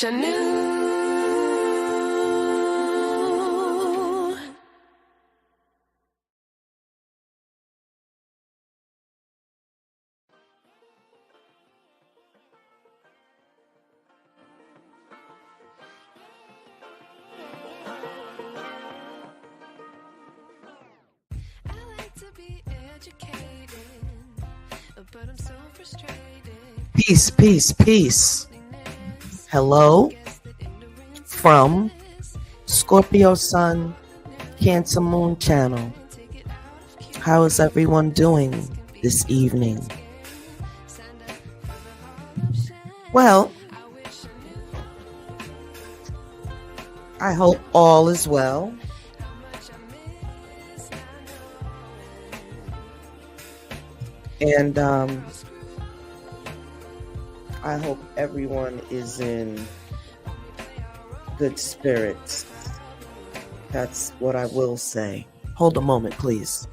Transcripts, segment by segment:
I knew. I like to be educated, but I'm so frustrated. Peace, peace, peace. Hello from Scorpio Sun, Cancer Moon Channel. How is everyone doing this evening? Well, I hope all is well. And I hope everyone is in good spirits. That's what I will say. Hold a moment, please.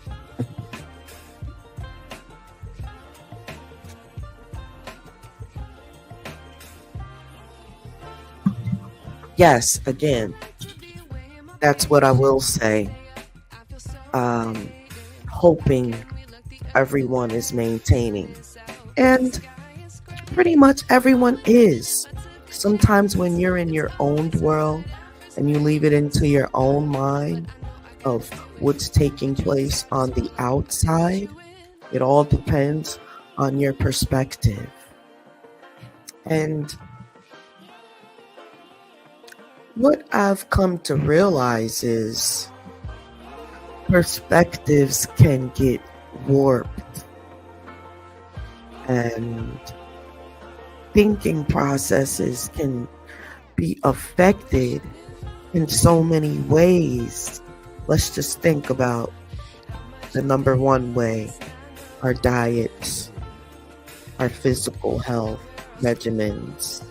Yes, again, that's what I will say. Hoping everyone is maintaining. And pretty much everyone is. Sometimes when you're in your own world and you leave it into your own mind of what's taking place on the outside, it all depends on your perspective. And what I've come to realize is perspectives can get warped and thinking processes can be affected in so many ways. Let's just think about the number one way: our diets, our physical health regimens,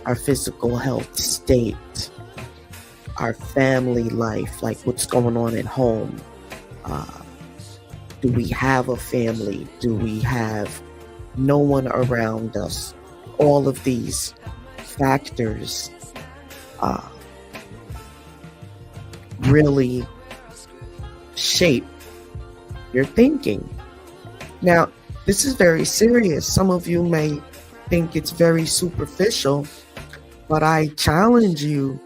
our physical health state, our family life, like what's going on at home. Do we have a family? Do we have no one around us? All of these factors really shape your thinking. Now, this is very serious. Some of you may think it's very superficial, but I challenge you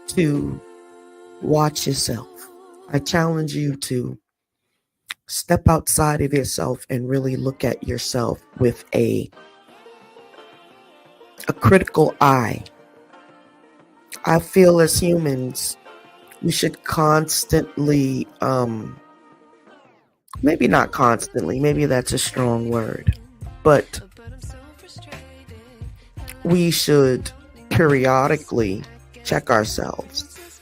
to watch yourself. I challenge you to step outside of yourself and really look at yourself with a critical eye. I feel as humans, we should constantly, maybe not constantly, maybe that's a strong word, but we should periodically check ourselves.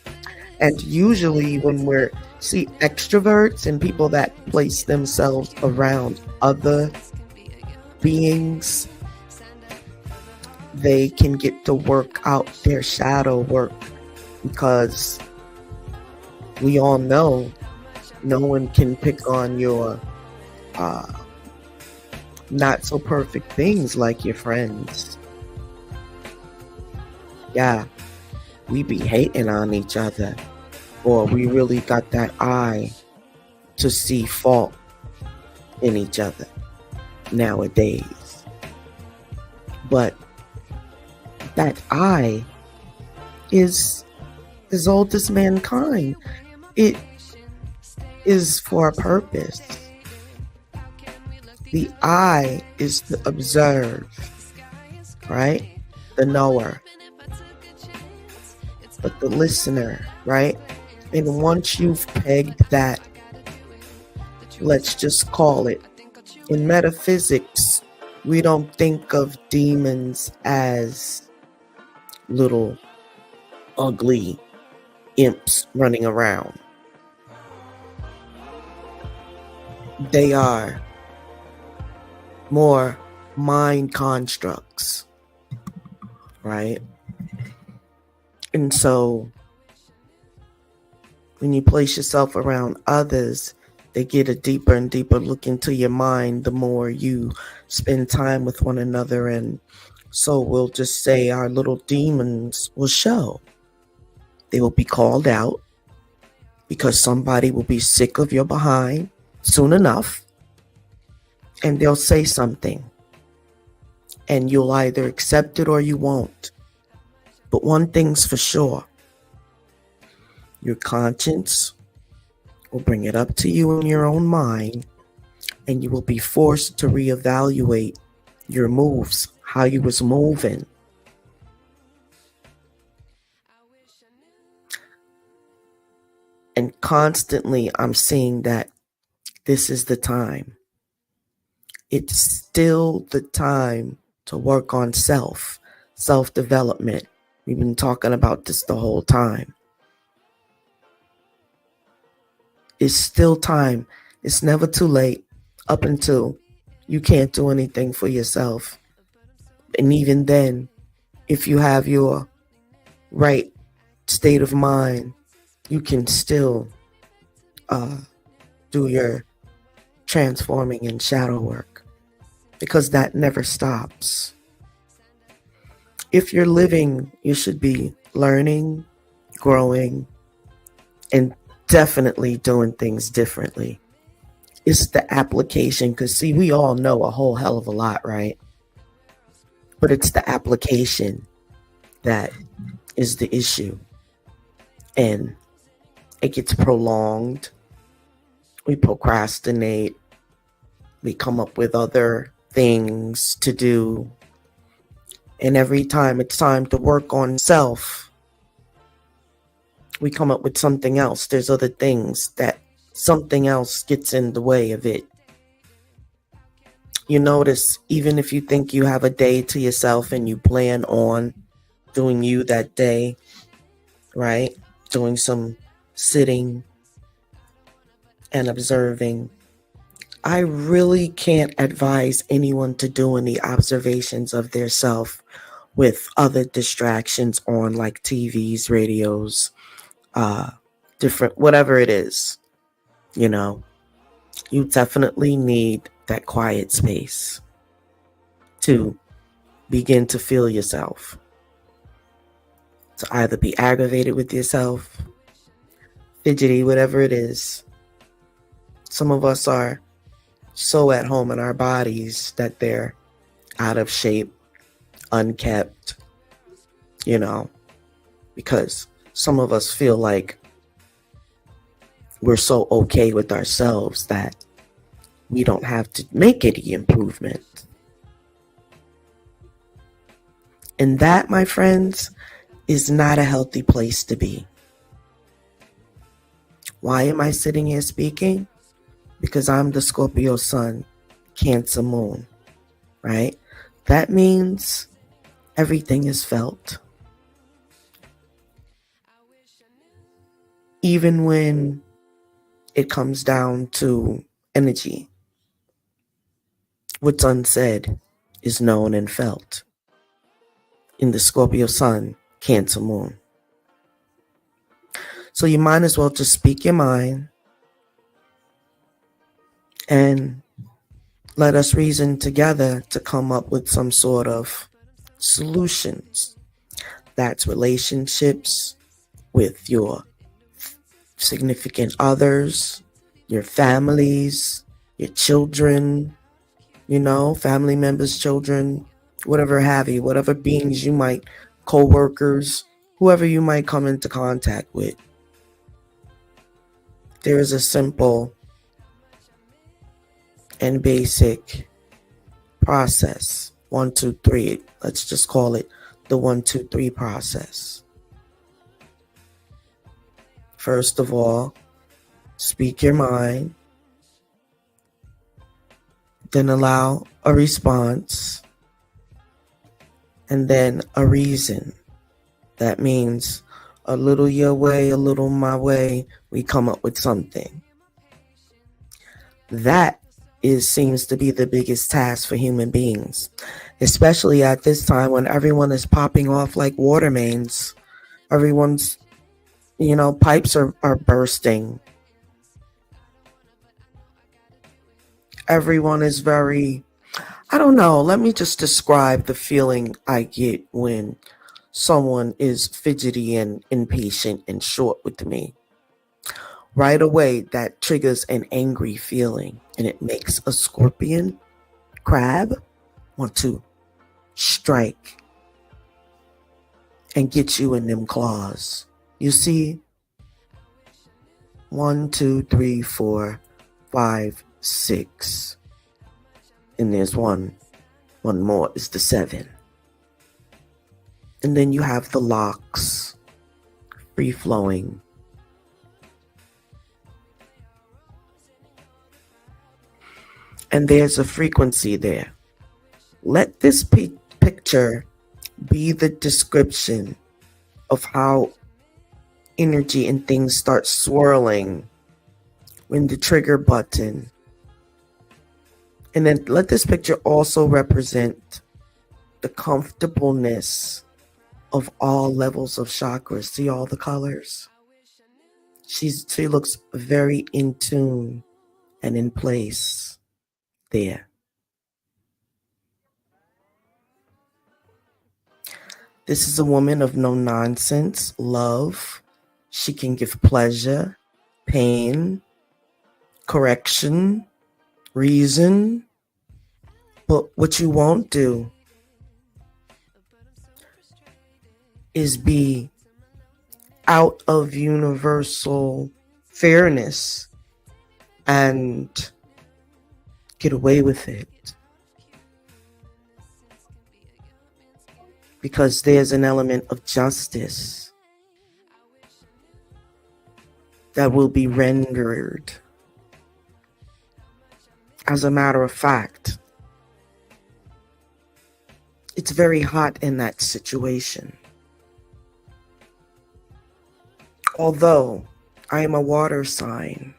And usually when we're extroverts and people that place themselves around other beings, they can get to work out their shadow work, because we all know no one can pick on your not so perfect things like your friends. Yeah, we be hating on each other, or we really got that eye to see fault in each other nowadays. But that eye is as old as mankind. It is for a purpose. The eye is to observe, right? The knower. But the listener, right? And once you've pegged that, let's just call it, in metaphysics, we don't think of demons as little ugly imps running around. They are more mind constructs, right? And so when you place yourself around others, they get a deeper and deeper look into your mind the more you spend time with one another and So we'll just say our little demons will show. They will be called out because somebody will be sick of your behind soon enough, and they'll say something, and you'll either accept it or you won't. But one thing's for sure, your conscience will bring it up to you in your own mind, and you will be forced to reevaluate your moves, how you was moving. And constantly I'm seeing that this is the time. It's still the time to work on self-development. We've been talking about this the whole time. It's still time. It's never too late up until you can't do anything for yourself. And even then, if you have your right state of mind, you can still do your transforming and shadow work, because that never stops. If you're living, you should be learning, growing, and definitely doing things differently. It's the application, because see, we all know a whole hell of a lot, right? But it's the application that is the issue. And it gets prolonged. We procrastinate. We come up with other things to do. And every time it's time to work on self, we come up with something else. There's other things that something else gets in the way of it. You notice, even if you think you have a day to yourself and you plan on doing you that day, right? Doing some sitting and observing. I really can't advise anyone to do any observations of their self with other distractions on, like TVs, radios, different, whatever it is. You know, you definitely need that quiet space to begin to feel yourself, to either be aggravated with yourself, fidgety, whatever it is. Some of us are so at home in our bodies that they're out of shape, unkept, you know, because some of us feel like we're so okay with ourselves that we don't have to make any improvement. And that, my friends, is not a healthy place to be. Why am I sitting here speaking? Because I'm the Scorpio sun, Cancer moon, right? That means everything is felt. Even when it comes down to energy, what's unsaid is known and felt in the Scorpio sun, Cancer moon. So you might as well just speak your mind and let us reason together to come up with some sort of solutions. That's relationships with your significant others, your families, your children, you know, family members, children, whatever have you, whatever beings you might, co-workers, whoever you might come into contact with. There is a simple and basic process. 1, 2, 3. Let's just call it the 1, 2, 3 process. First of all, speak your mind. Then allow a response. And then a reason. That means a little your way, a little my way. We come up with something. That seems to be the biggest task for human beings, especially at this time when everyone is popping off like water mains. Everyone's, pipes are bursting. Everyone is very, I don't know. Let me just describe the feeling I get when someone is fidgety and impatient and short with me. Right away, that triggers an angry feeling, and it makes a scorpion crab want to strike and get you in them claws. You see, 1, 2, 3, 4, 5, 6, and there's one more is the 7. And then you have the locks, free flowing. And there's a frequency there. Let this picture be the description of how energy and things start swirling when the trigger button. And then let this picture also represent the comfortableness of all levels of chakras. See all the colors? She looks very in tune and in place there. This is a woman of no nonsense, love. She can give pleasure, pain, correction, reason. But what you won't do is be out of universal fairness and get away with it. Because there's an element of justice that will be rendered. As a matter of fact, it's very hot in that situation. Although I am a water sign,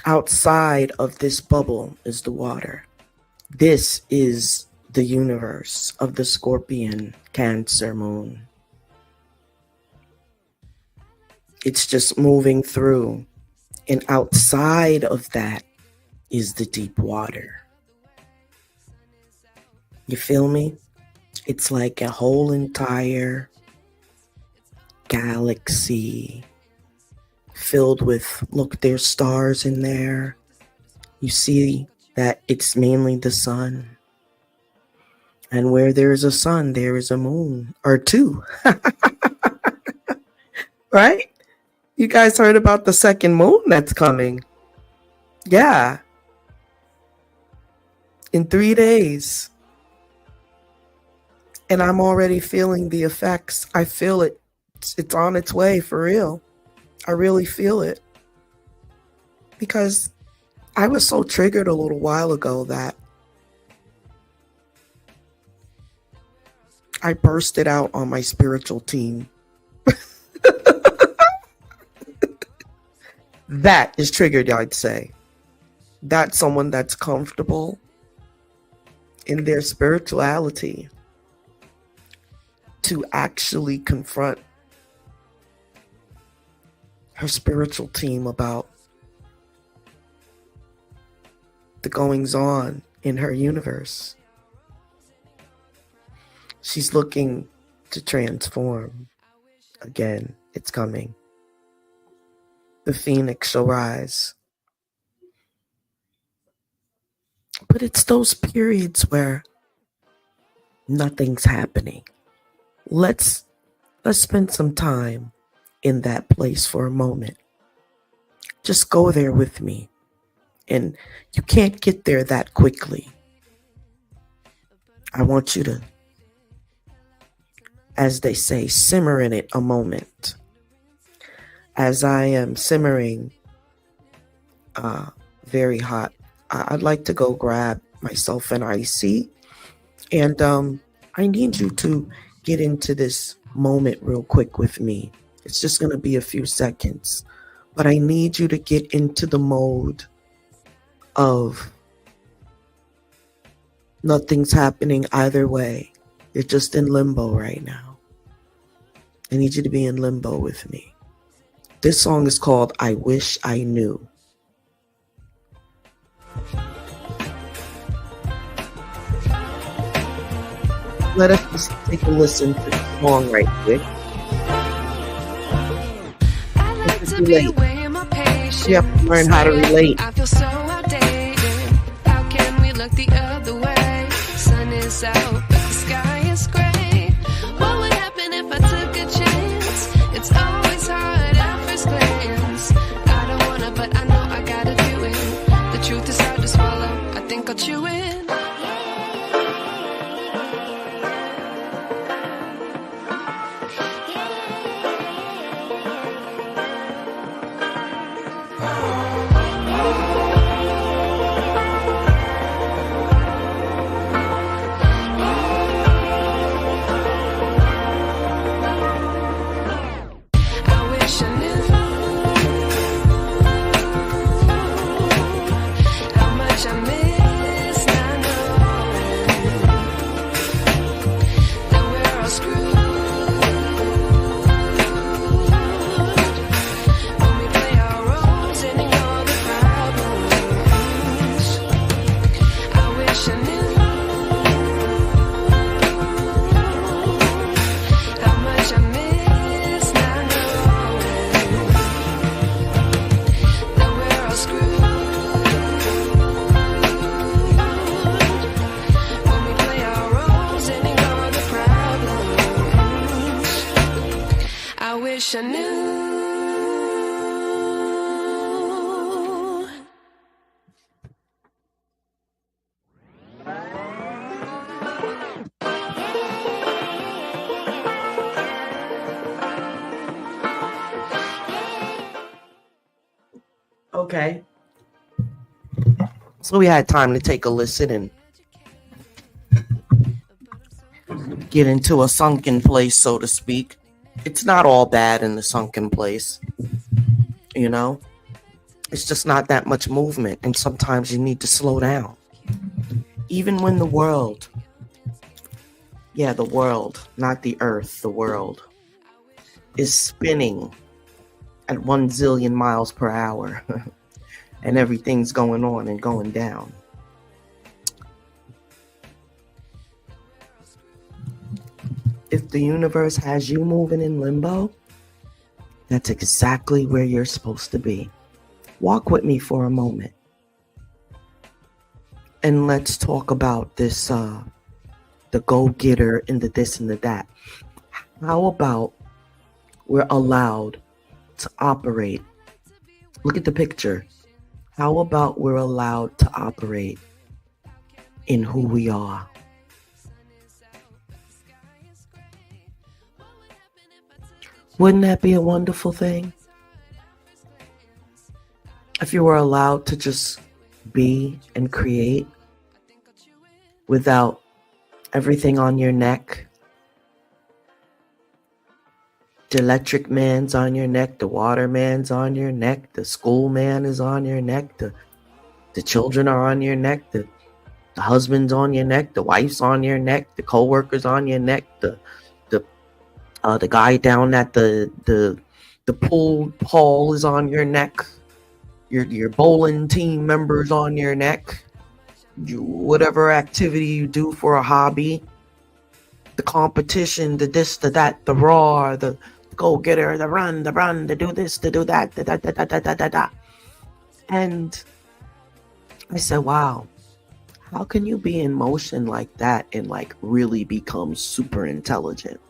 outside of this bubble is the water. This is the universe of the Scorpion Cancer moon. It's just moving through, and outside of that is the deep water. You feel me? It's like a whole entire galaxy filled with, look, there's stars in there. You see that it's mainly the sun. And where there is a sun, there is a moon or two. Right? You guys heard about the second moon that's coming? Yeah. In 3 days. And I'm already feeling the effects. I feel it. It's on its way for real. I really feel it. Because I was so triggered a little while ago that I bursted out on my spiritual team. That is triggered, I'd say. That's someone that's comfortable in their spirituality to actually confront her spiritual team about the goings on in her universe. She's looking to transform. Again, it's coming. The phoenix shall rise. But it's those periods where nothing's happening. Let's spend some time in that place for a moment. Just go there with me. And you can't get there that quickly. I want you to, as they say, simmer in it a moment. As I am simmering, very hot, I'd like to go grab myself an icy. And I need you to get into this moment real quick with me. It's just going to be a few seconds. But I need you to get into the mode of nothing's happening either way. You're just in limbo right now. I need you to be in limbo with me. This song is called I Wish I Knew. Let us just take a listen to the song right quick. I like to be weighing my patience. You have to learn how to relate. I feel so outdated. How can we look the other way? Sun is out, but the sky is gray. What would happen if I took a chance? It's always hard at first glance. I don't wanna, but I know I gotta do it. The truth is hard to swallow. I think I'll chew it. I knew. Okay. So we had time to take a listen and get into a sunken place, so to speak. It's not all bad in the sunken place, you know? It's just not that much movement, and sometimes you need to slow down. Even when the world, not the earth, the world, is spinning at 1 zillion miles per hour, and everything's going on and going down. If the universe has you moving in limbo, that's exactly where you're supposed to be. Walk with me for a moment. And let's talk about this, the go-getter and the this and the that. How about we're allowed to operate? Look at the picture. How about we're allowed to operate in who we are? Wouldn't that be a wonderful thing? If you were allowed to just be and create without everything on your neck. The electric man's on your neck, the water man's on your neck, the school man is on your neck, the children are on your neck, the husband's on your neck, the wife's on your neck, the co-worker's on your neck, the guy down at the pool hall is on your neck, your bowling team members on your neck, whatever activity you do for a hobby, the competition, the this, the that, the raw, the go-getter, the run, the do this, the do that, da. And I said, wow, how can you be in motion like that and like really become super intelligent?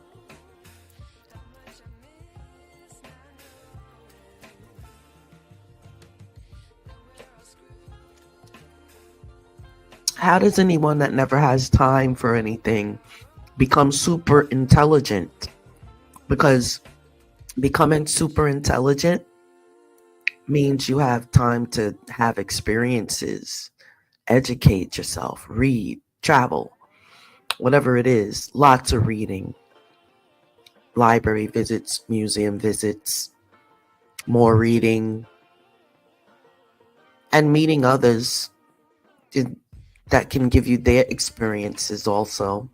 How does anyone that never has time for anything become super intelligent? Because becoming super intelligent means you have time to have experiences, educate yourself, read, travel, whatever it is. Lots of reading, library visits, museum visits, more reading, and meeting others that can give you their experiences also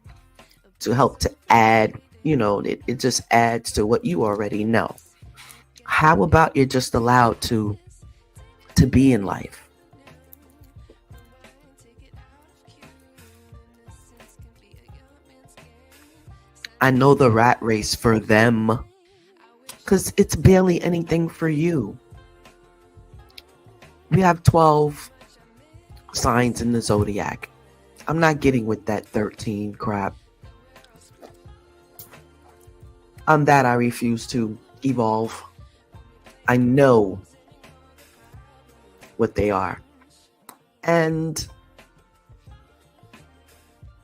to help to add, it just adds to what you already know. How about you're just allowed to be in life? I know the rat race for them because it's barely anything for you. We have 12 signs in the zodiac. I'm not getting with that 13 crap. On that, I refuse to evolve. I know what they are. And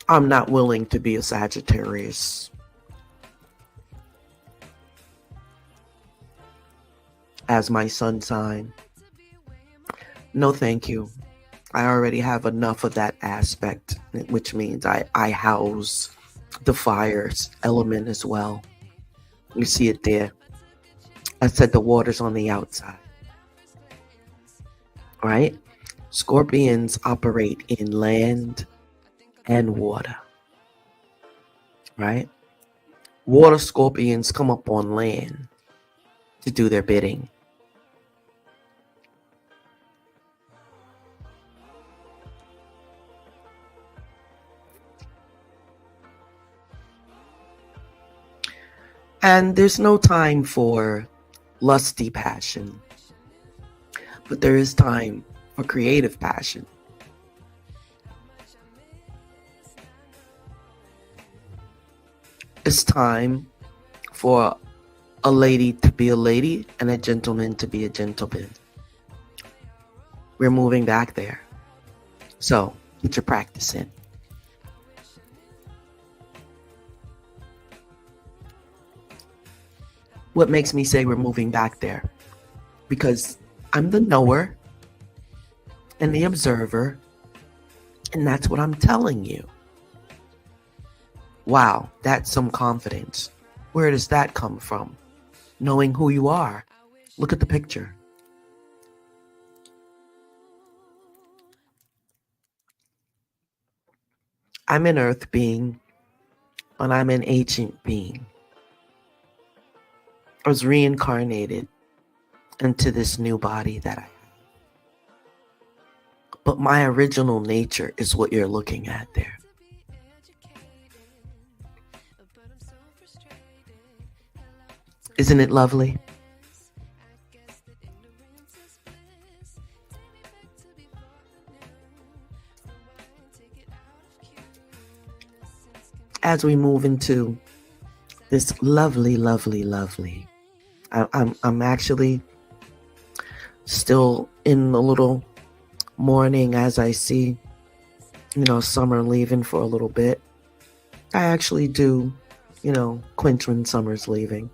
I'm not willing to be a Sagittarius. As my sun sign. No, thank you. I already have enough of that aspect, which means I house the fire element as well. You see it there. I said the water's on the outside. Right? Scorpions operate in land and water. Right? Water scorpions come up on land to do their bidding. And there's no time for lusty passion, but there is time for creative passion. It's time for a lady to be a lady and a gentleman to be a gentleman. We're moving back there. So, get your practice in. What makes me say we're moving back there? Because I'm the knower and the observer, and that's what I'm telling you. Wow, that's some confidence. Where does that come from? Knowing who you are. Look at the picture. I'm an earth being, but I'm an ancient being. I was reincarnated into this new body that I have. But my original nature is what you're looking at there. Isn't it lovely? As we move into this lovely, lovely, lovely, I'm actually still in a little mourning as I see, summer leaving for a little bit. I actually do, quench when summer's leaving.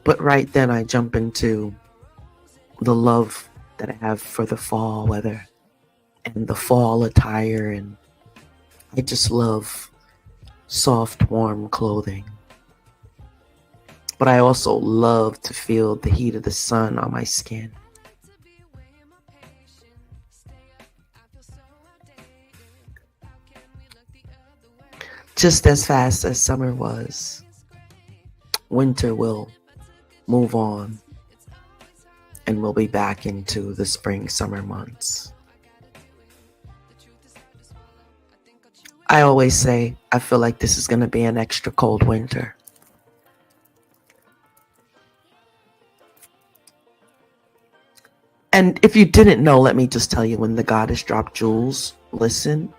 But right then I jump into the love that I have for the fall weather and the fall attire, and I just love soft, warm clothing. But I also love to feel the heat of the sun on my skin. Just as fast as summer was, winter will move on and we'll be back into the spring, summer months. I always say I feel like this is going to be an extra cold winter. And if you didn't know, let me just tell you, when the goddess dropped jewels, listen.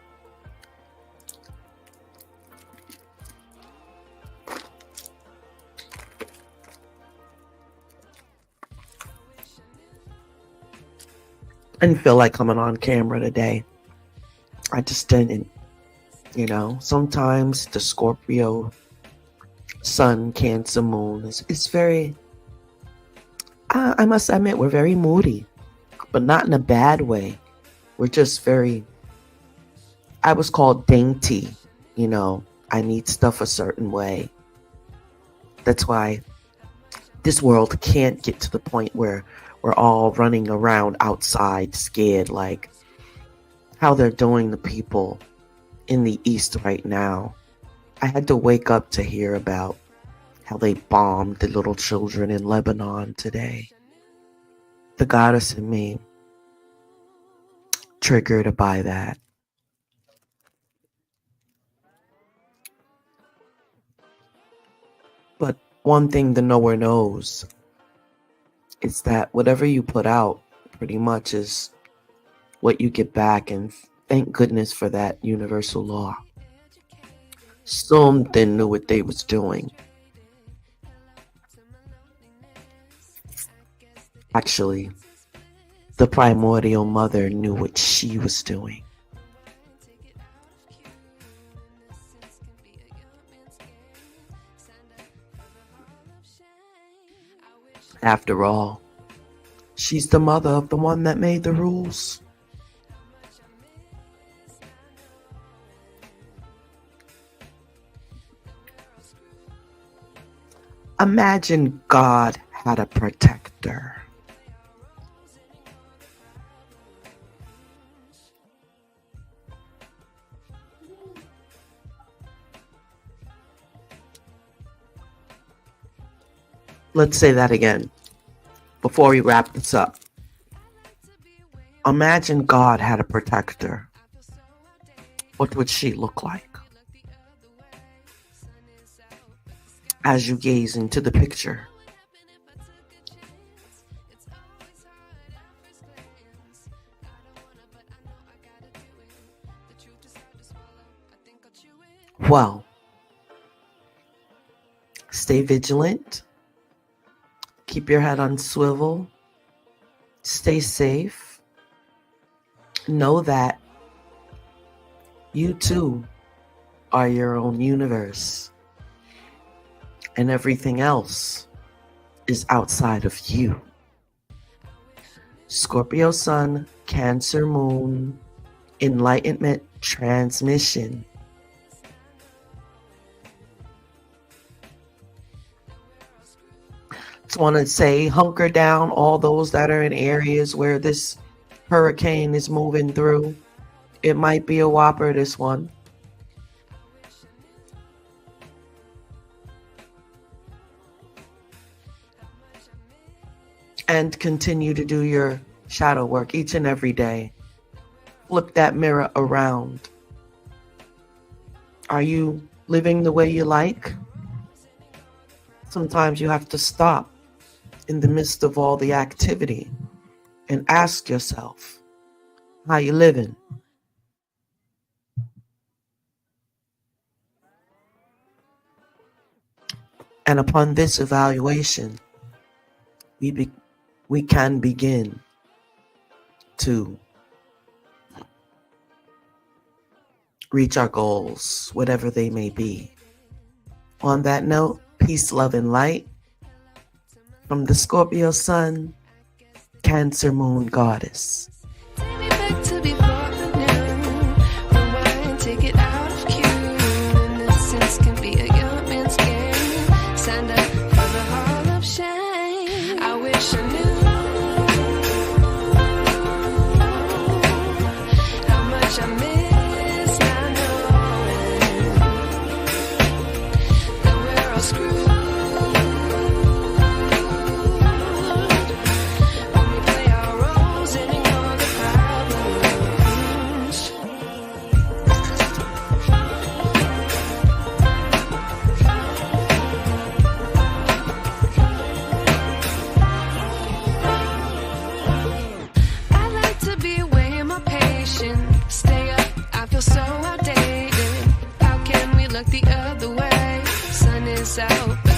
I didn't feel like coming on camera today. I just didn't. Sometimes the Scorpio sun, Cancer moon is very, I must admit, we're very moody, but not in a bad way. We're just very, I was called dainty, I need stuff a certain way. That's why this world can't get to the point where we're all running around outside scared, like how they're doing the people in the East right now. I had to wake up to hear about how they bombed the little children in Lebanon today. The goddess in me triggered by that. one thing the knower knows is that whatever you put out pretty much is what you get back, and thank goodness for that universal law. Something knew what they was doing. Actually, the primordial mother knew what she was doing. After all, she's the mother of the one that made the rules. Imagine God had a protector. Let's say that again before we wrap this up. Imagine God had a protector. What would she look like? As you gaze into the picture, well, stay vigilant. Keep your head on swivel. Stay safe. Know that you too are your own universe, and everything else is outside of you. Scorpio Sun, Cancer Moon, Enlightenment Transmission. Just want to say, hunker down, all those that are in areas where this hurricane is moving through. It might be a whopper, this one. And continue to do your shadow work each and every day. Flip that mirror around. Are you living the way you like? Sometimes you have to stop in the midst of all the activity and ask yourself, how you living? And upon this evaluation, we can begin to reach our goals, whatever they may be. On that note, peace, love, and light from the Scorpio Sun, Cancer Moon Goddess. Take me back to before the noon. Rewind, take it out of cue. Innocence can be a young man's game. Signed up for the hall of shame. I wish I knew how much I miss not knowing that we're all screwed. Stay up, I feel so outdated. How can we look the other way? Sun is out.